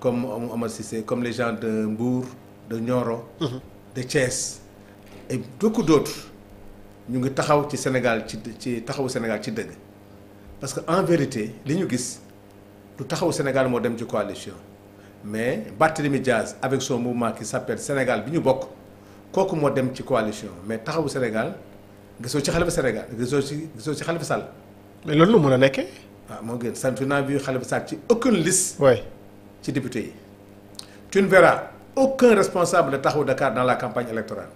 comme Omar Cissé, comme les gens de Mbour, de Nioro, de Thiès et beaucoup d'autres ñu ngi taxaw ci Sénégal ci taxawu Sénégal ci dëgg parce que en vérité li ñu gis du taxawu Sénégal moo dem ci coalition mais Barthélémy Diaz avec son mouvement qui s'appelle Sénégal bi ñu bokk kooku moo dem ci coalition mais taxawu Sénégal gisoo ci Khalifa Sénégal gisoo ci Khalifa Sall. mais loolu nu mën a nekkee. waaw moo gën sant naa vu Khalifa Sall ci aucune liste. oui ci député yi. tu ne verras aucun responsable de Taxawu Dakar dans la campagne électorale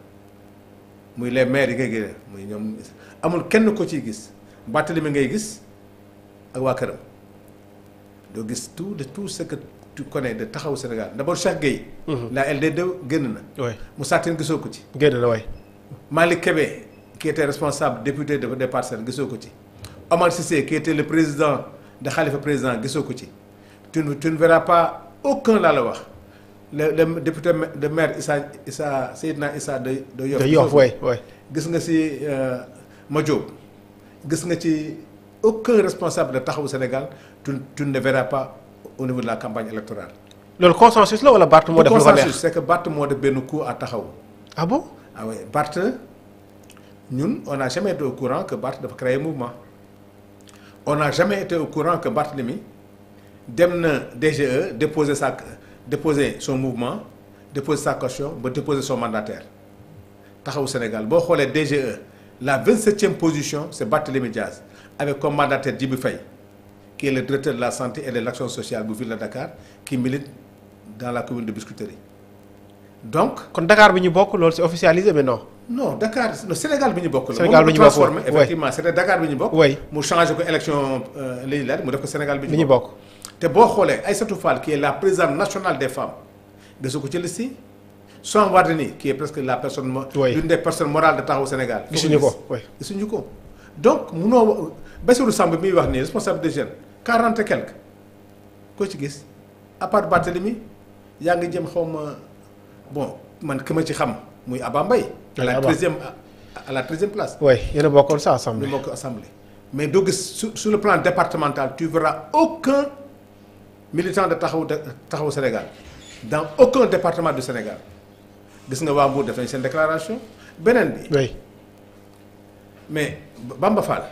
muy les maires yi ngay gis muy ñoom amul kenn ko ciy gis Barthélémy ngay gis ak waa këram doo gis tout ce que tu connais de Taxawu Sénégal d'abord Cheikh Gueye. la LD2 génn na. oui Moussa Tine gisoo ko ci. génn na waay. Malick Kébé qui était responsable député des Parcelles gisoo ko ci. Omar Cissé qui était le président de Khalifa président gisoo ko ci. tu ne verras pas aucun laa la wax. le député de maire Seydina Issa de Yoff. de Yoff waay waay. gis nga ci Madiop gis nga ci aucun responsable de Taxawu Sénégal tu ne verras pas au niveau de la campagne électorale. loolu consensus la wala Barth moo def lu ko neex. consensus c'est que Barth moo def benn coup à Taxawu. ah bon. ah oui Barth ñun on n'a jamais été au courant que Barth dafa créer mouvement on n'a jamais été au courant que Barthélémy dem na DGE déposer son mouvement déposer sa caution ba déposer son mandataire Taxawu Sénégal boo xoolee DGE la 27e position c'est Barthélémy Diaz avec comme mandataire Djibi Faye qui est le directeur de la santé et de l'action sociale bu ville de Dakar qui milite dans la commune de Biscuiterie donc. kon Dakar bi ñu bokk loolu c'est officialisé mais non. non Dakar no Sénégal bi ñu bokk la. Sénégal bi ñu bokk transformé effectivement c'était Dakar bi ñu bokk. oui mu changé ko élection législative mu def ko Sénégal bi ñu bokk. te boo xoolee Aïssatou Fall qui est la présidente nationale des femmes gisu ko ci liste yi Soham Wardini qui est presque la personne. l'une des personnes morales de Taxawu Sénégal. gisuñu ko oui gisuñu ko donc munoo Bassirou Samb mi wax nii responsable des jeunes 40 et quelques koo ci gis à part Barthélémy yaa ngi jëm xaw ma bon man ki ma ci xam muy Abba Mbaye. à la 13e place. oui yéen a bokkoon sa assemblée. ñu bokk assemblée mais doo gis sur le plan départemental tu verras aucun militant de Taxawu Sénégal dans aucun département du Sénégal gis nga waa Mbour def nañ seen déclaration beneen bi. oui mais Bamba Fall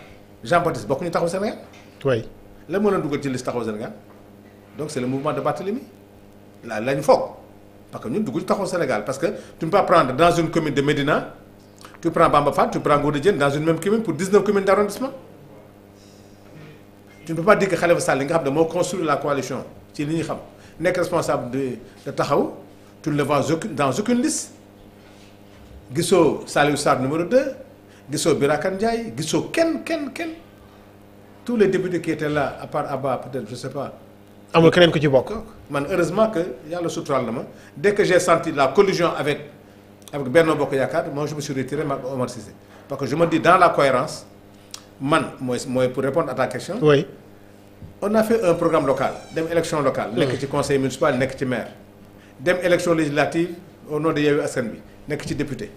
Jean-Baptiste bokkuñu Taxawu Sénégal. oui lan moo leen dugal ci liste Taxawu Sénégal donc c'est le mouvement de Barthélémy la ñu foog parce que ñun dugg ci Taxawu Sénégal parce que tu ne peux pas prendre dans une commune de Médina tu prends Bamba Fall tu prends Ngouda Diène dans une même commune pour 19 communes d'arrondissement tu ne peux pas dire que Khalifa Sall li nga xam ne moo construit la coalition ci li ñu xam nekk responsable de Taxawu tu ne le vois dans aucune liste gisoo Saliou Sarr numéro 2 gisoo Birakan Ndiaye gisoo kenn tous les députés qui étaient là à part Abba peut-être je sais pas. amul keneen ku ci bokk. man heureusement que yàlla suturaal na ma dès que j'ai senti la collusion avec Benno Bokk Yaakaar moi je me suis retiré ma Omar Cissé parce que je me dis dans la cohérence man mooy pour répondre à ta question. oui. on a fait un programme local dem élection locale. nekk ci conseil municipal nekk ci maire. dem élection législative au nom de Yewwi Askan Wi nekk ci député.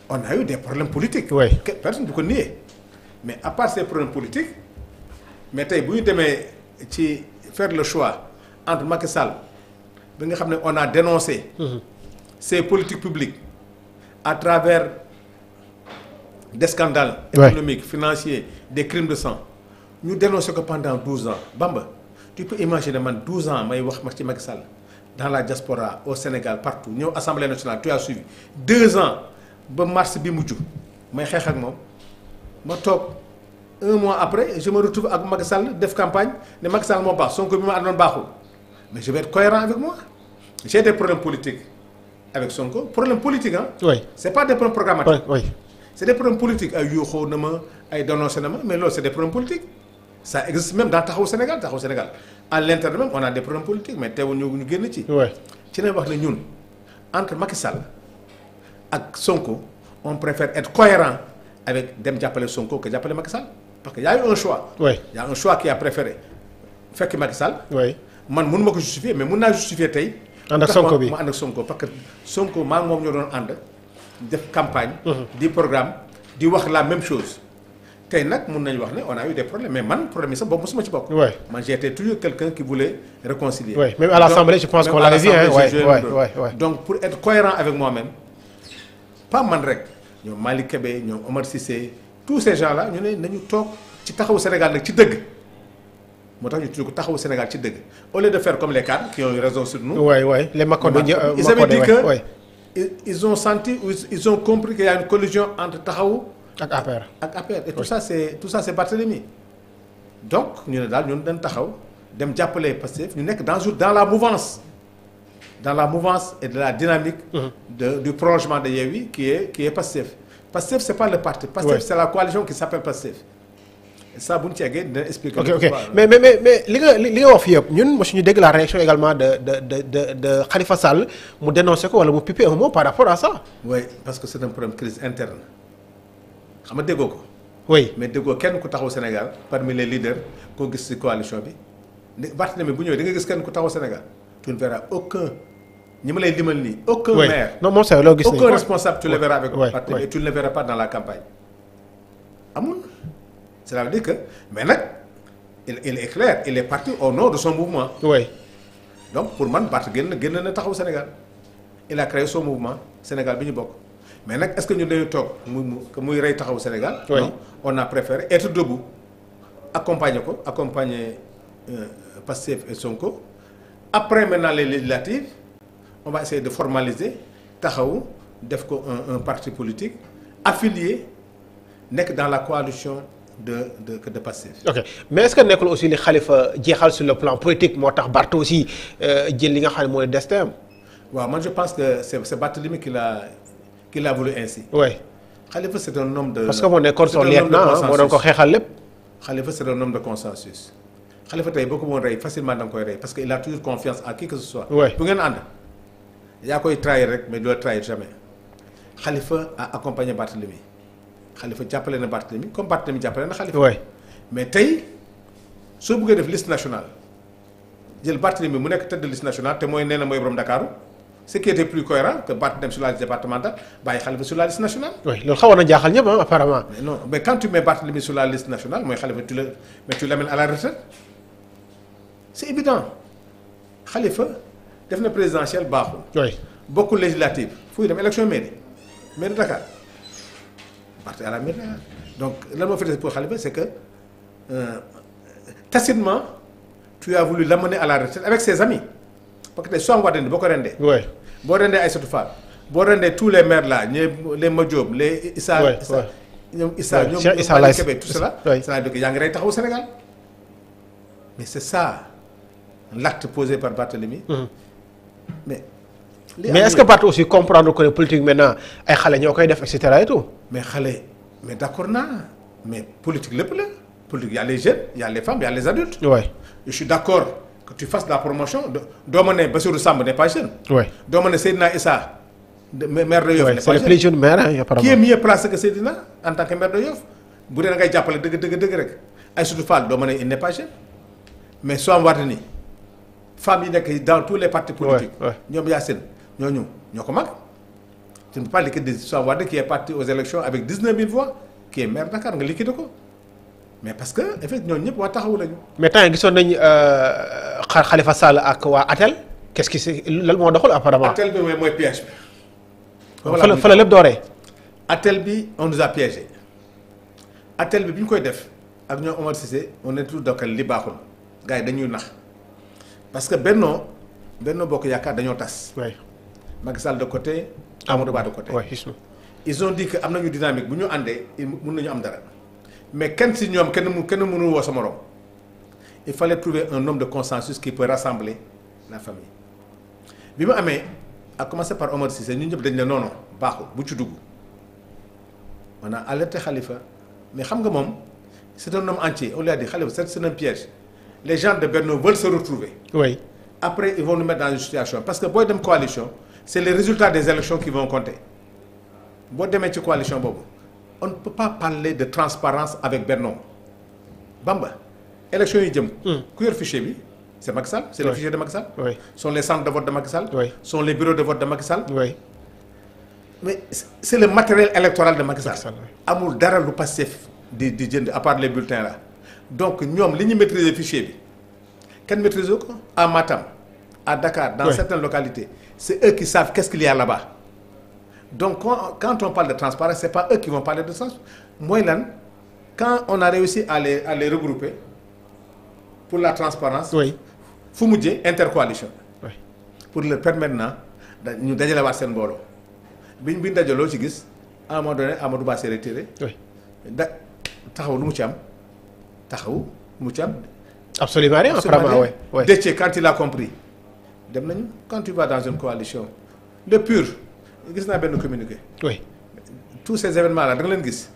on a eu des problèmes politiques. oui personne du ko nier mais à part ces problèmes politiques mais tey bu ñu demee ci faire le choix entre Macky Sall bi nga xam ne on a dénoncé. ces politiques publiques à travers des scandales. économiques financiers des crimes de sang. ñu dénoncé ko pendant 12 ans Bamba tu peux imaginer man 12 ans may wax ma ci Macky Sall dans la diaspora au Sénégal partout ñëw assemblée nationale tu as suivi 2 ans ba mars bi mujj may xeex ak moom ma toog 1 mois après je me retrouve ak Macky Sall def campagne ne Macky Sall moo baax Sonko bi ma àndoon baaxul mais je vais être cohérent avec moi j'ai des problèmes politiques avec Sonko problème politique ah. oui c'est pas des problèmes programmatiques. oui c'est des problèmes politiques ay yuuxoo na ma ay dénoncé na ma mais loolu c'est des problèmes politiques. ça existe même dans Taxawu Sénégal à l'intérieur même on a des problèmes politiques mais teewul ñu génn ci. ci lañ wax ne ñun entre Macky Sall ak Sonko on préfère être cohérent avec dem jàppale Sonko que jàppale Macky Sall parce que y a eu un choix. y a un choix qui a préféré fekk Macky Sall. man mënu ma ko justifier mais mën naa justifier tey. ànd ak Sonko bi ma ànd ak Sonko parce que Sonko maa moom ñoo doon ànd def campagne. di programme di wax la même chose. tey nag mun nañu wax ne on a eu des problèmes mais man problème yi sax boobu mosuma ci bokk. Ouais. man j'étais toujours quelqu'un qui voulait réconcilier. Ouais. Même à l'Assemblée je pense qu'on l'avait vu hein. Ouais. Donc pour être cohérent avec moi-même pas man rek ñoom Malick Kébé ñoom Omar Cissé tous ces gens là ñu ne nañu toog ci taxawu Sénégal nag ci dëgg moo tax ñu tudd ko taxawu Sénégal ci dëgg au lieu de faire comme les cadres qui ont eu raison sur nous. Ouais. Les Makodou ils avaient dit que ils ont senti ou ils ont compris qu'il y a une collision entre taxawu ak APR et tout ça c'est Barthélemy. Donc ñu ne daal ñun dañ taxaw dem jàppale Pastef ñu nekk dans la mouvance et de la dynamique du prolongement de Yewwi qui est Pastef. Pastef c'est pas le parti. Pastef c'est la coalition qui s'appelle Pastef. Et ça bu ñu ci eggee dina expliquer. ok mais li nga wax fii yëpp ñun mosu ñu dégg la réaction également de Khalifa Sall mu dénoncé ko wala mu piper un mot par rapport à ça. Oui parce que c'est un problème crise interne xam nga déggoo ko. oui mais déggoo kenn ku taxaw Sénégal parmi les leaders koo gis ci coalition bi Barthélemy bu ñëwee da nga gis kenn ku taxaw Sénégal tu ne verras aucun ñi ma lay limal nii. aucun maire non moom c'est loo gis aucun responsable tu le verras avec Barthélemy et tu ne le verras pas dans la campagne amul. Cela veut dire que mais nag il est clair il est parti au nom de son mouvement. oui donc pour man Barth génn na taxaw Sénégal il a créé son mouvement Sénégal bi ñu bokk mais nag est-ce que ñun dañuy toog muy rey taxaw Sénégal. oui non on a préféré être debout accompagner Pastef et Sonko après maintenant les législatives on va essayer de formaliser taxawu def ko un parti politique affilié nekk dans la coalition. de Pastef. Ok mais est-ce que nekkul aussi li Khalifa jeexal sur le plan politique moo tax Barth aussi jël li nga xam ne mooy destin am. waaw man je pense que c'est Barthélemy qui l'a voulu ainsi. oui Khalifa c'est un homme de. parce que moo nekkoon son lieutenant moo doon ko xeexal lépp. Khalifa c'est un homme de consensus. Khalifa tey boo ko mën rey facilement da nga koy rey parce que il a toujours confiance en qui que ce soit. oui bu ngeen ànd yaa koy trahir rek mais doo trahir jamais Khalifa a accompagné Barthélemy. Khalifa jàppale na Barthélemy comme Barthélemy jàppale na Khalifa. oui mais tey soo bëggee def liste nationale jël Barthélemy mu nekk tête de liste nationale te mooy nee na mooy borom Dakar ce qui était plus cohérent que Barth dem sur la liste départementale bàyyi Khalifa sur la liste nationale. oui loolu xawoon na jaaxal ñëpp apparemment. mais non mais quand tu mets Barthélemy sur la liste nationale mooy Khalifa tu l'amènes à la retraite c'est évident Khalifa def na présidentielle baaxul. oui bokkul législative fu dem élection mairie Dakar. Barth à la mairie donc lan moo fait pour Khalifa c'est que tacitement tu as voulu l'amener à la retraite avec ses amis parce que tey soo am Wardini boo ko rendee. oui boo rendee Aïssatou Fall boo rendee tous les maires là les Madiop les Issa. ñoom Issa ñoom Malick Kébé tout cela. ça veut dire que yaa ngi rey taxawu Sénégal mais c'est ça l'acte posé par Barthélemy. mais est-ce que Barth aussi comprendre que politique maintenant ay xale ñoo koy def et cetera et tout. mais xale mais d'accord naa mais politique lépp la politique y a les jeunes y a les femmes y a les adultes. oui je suis d'accord que tu fasses la promotion doo ma ne Bassirou Samb n'est pas jeune. oui doo ma ne Seydina Issa maire de Yoff n'est pas jeune. c'est le plus jeune maire apparemment. qui est mieux placé que Seydina en tant que maire de Yoff bu dee da ngay jàppale dëgg rek Aïssatou Fall doo ma ne il n'est pas jeune mais soo am Wardini femmes yi nekk dans tous les partis politiques. ñoom Yacine ñooñu ñoo ko mag. tu ne peux pas liquider Soham Wardini qui est parti aux élections avec 19 000 voix qui est maire de Dakar nga liquider ko mais parce que effectivement ñooñu ñëpp waa taxawu lañu. mais temps gisoon nañu Khalifa Sall ak waa ATEL qu'est-ce qui c'est lan moo doxul apparemment. ATEL bi mooy piège bi. voilà fa la lépp dooree. ATEL bi on nous a piégé ATEL bi ñu koy def ak ñoom Omar Cissé on est tous d'accord li baaxul gars yi dañuy nax parce que Benno Bokk Yaakaar dañoo tas. oui Macky Sall de côté. Amadou Ba de côté. oui ils ont dit que am nañu dynamique bu ñu àndee mën nañu am dara mais kenn si ñoom kenn mënul woo sa morom il fallait trouver un homme de consensus qui peut rassembler la famille bi mu amee à commencer par Omar Cissé ñun ñëpp dañ ne non baaxul bu ci dugg on a alerté Khalifa mais xam nga moom c'est un homme entier on lui a dit Khalifa c'est un piège les gens de Benno veulent se retrouver. oui après ils vont nous mettre dans une situation parce que booy dem coalition c'est les résultats des élections qui vont compter boo demee ci coalition boobu on ne peut pas parler de transparence avec Benno Bamba élections yi jëm. ku yor fichier bi c'est Macky Sall. c'est le fichier de Macky Sall. oui sont les centres de vote de Macky Sall. oui sont les bureaux de vote de Macky Sall. oui mais c'est le matériel électoral de Macky Sall. amul dara lu Pastef di jënd à part les bulletins là donc ñoom li ñu maîtriser fichier bi kenn maîtriser ko à Matam à Dakar dans certaines localités c'est eux qui savent qu'est-ce qu'il y a là-bas donc quand on parle de transparence c'est pas eux qui vont parler de transparence mooy lan quand on a réussi à les regrouper pour la transparence fu mujjee intercoalition pour leur permettre maintenant ñu dajalewaat seen mbooloo biñ dajaloo ci gis à un moment donné Amadou Ba s'est retiré taxaw lu mu ci am taxaw mu ci am. absolument rien apparemment oui. Déthié quand il a compris dem nañu quand tu vas dans une coalition le PUR gis naa benn communiqué. oui. tous ces événements là da nga leen gis.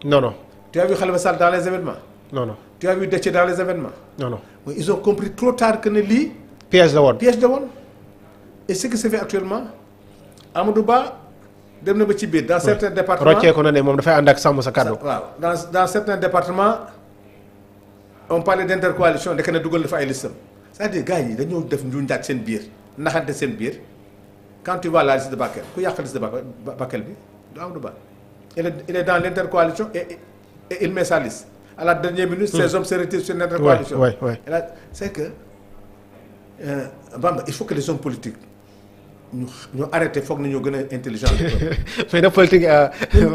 non. tu as vu Khalifa Sall dans les événements. non. tu as vu Déthié dans les événements. non. mais ils ont compris trop tard que ne lii. piège la woon et ce qui se fait actuellement Amadou Ba. dem na ba ci biir dans certains départements roccee ko na ne moom dafay ànd ak sàmm sa kàddu. waaw dans certains départements on parlait d'intercoalition ndeke ne dugal na fa ay listam c'est-à-dire gars yi dañoo def njuñ njaat seen biir naxante seen biir quand tu vois la liste de Bakel ku yàq liste de Bakel bi du Amadou Ba il est dans l'intercoalition et il met sa liste à la dernière minute ces hommes se retirent sur l'intercoalition et là c'est que Bamba il faut que les hommes politiques ñu arrêté foog na ñoo gën a intelligent. mais de politique.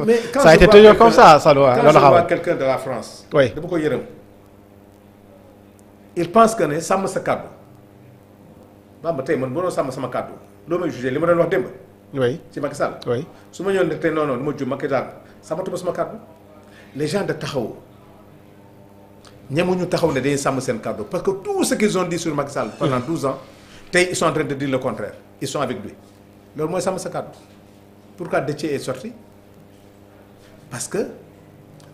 mais quand ça a été toujours comme ça Salwa. quand je vois quelqu'un de la France. dama ko yërëm. il pense que ne sàmm sa kàddu Bamba tey man mënoo sàmm sama kàddu loo may jugé li ma doon wax démb. ci Macky Sall. su ma ñëwoon ne tey non du ma ju Macky Sall sàmmatuma sama kàddu. les gens de taxaw ñemuñu taxaw ne dañuy sàmm seen kàddu parce que tout ce qu'ils ont dit sur Macky Sall pendant 12 ans tey ils sont en train de dire le contraire. ils sont avec lui loolu mooy sàmm sa kàddu pourquoi Déthié est sorti parce que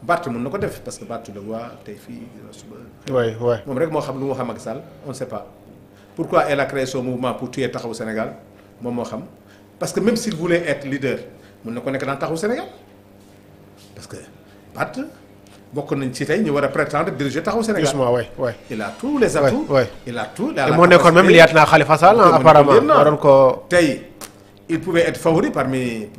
Barth mën na ko def parce que Barth tu le vois tey fii suba. moom rek moo xam lu mu xam Macky Sall on ne sait pas pourquoi elle a créé son mouvement pour tuer Taxawu Sénégal moom moo xam parce que même s'il voulait être leader mën na ko nekk dans Taxawu Sénégal parce que Barth bokk nañ ci tey ñu war a prétendre diriger Taxawu Sénégal. justement il a tous les atouts. il a tout. te moo nekkoon même liyaat naa Khalifa Sall apparemment waroon ko. tey il pouvait être favori parmi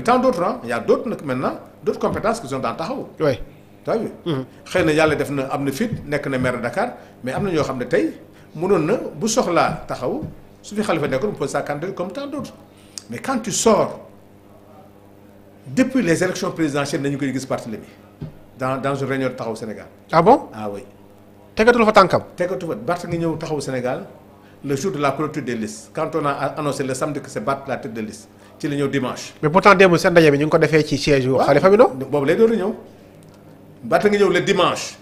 tant d'autres il y a d'autres nag maintenant d'autres compétences qui sont dans Taxawu. tu as vu. xëy na yàlla def na am na fit nekk na maire de Dakar mais am na ñoo xam ne tey mënoon na bu soxlaa Taxawu su fi Khalifa nekkoon mu pose sa candidature comme tant d'autres mais quand tu sors depuis les élections présidentielles nañu koy gis Barthélémy dans une réunion de Taxawu Sénégal. ah bon oui. tegatul fa tànkam. tegatu fa Barth ngi ñëw Taxawu Sénégal le jour de la clôture des listes quand on a annoncé le samedi que c'est Barth la tête de liste ci la ñëw dimanche. mais pourtant démb seen ndaje bi ñu ngi ko defee ci siège yu Khalifa bi non. boobu lay door a ñëw Barth ngi ñëw le dimanche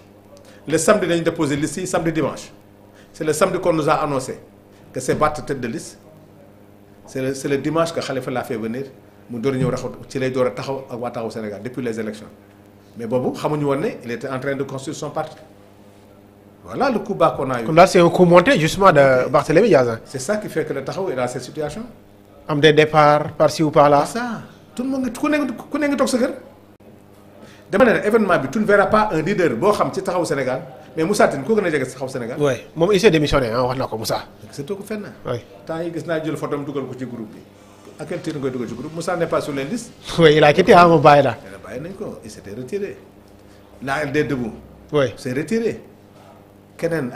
le samedi dañu déposé liste yi samedi dimanche c'est le samedi qu'on nous a annoncé que c'est Barth tête de liste c'est le dimanche que Khalifa l'a fait venir mu door a ñëw raxut ci lay door a taxaw ak waa Taxawu Sénégal depuis les élections mais boobu xamuñu woon ne il était en train de construire son parti. Voilà le coup bas qu'on a eu. Là, c'est un coup monté justement de Barthélémy Diaz. C'est ça qui fait que le Taxawu est dans cette situation. Am des départs par-ci ou par-là. C'est ça. Tout le monde ku nekk toog sa kër. dama ne événement bi tu ne verras pas un leader boo xam ci Taxawu Sénégal mais Moussa Tine ku gën a jege Taxawu Sénégal. oui moom il s'est démissionné wax na ko Moussa. surtout ko fenn. oui temps yi gis naa jël photo am dugal ko ci groupe bi. à quel titre nga koy dugal ci groupe Moussa n'est pas sur les listes. oui il a quitté moom bàyyi la. bàyyi nañ ko il s'était retiré. la LD Debout. c'est retiré. keneen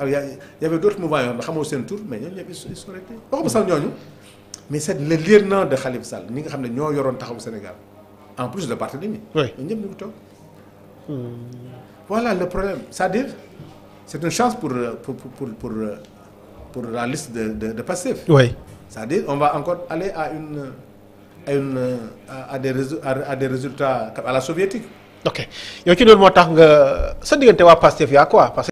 y avait d'autres mouvements yoo xam ne xamoo seen tour mais ñoom ñëpp ils sont retirés waxuma sax ñooñu mais c'est le lieutenant de Khalifa Sall ñi nga xam ne ñoo yoroon Taxawu Sénégal en plus de Barthélémy. oui ñoom ñëpp ñu ngi toog. voilà le problème c'est-à-dire c'est une chance pour la liste de Pastef. oui c'est-à-dire on va encore aller à des résultats à la soviétique. ok yow ci loolu moo tax nga sa diggante waa Pastef yaa quoi parce que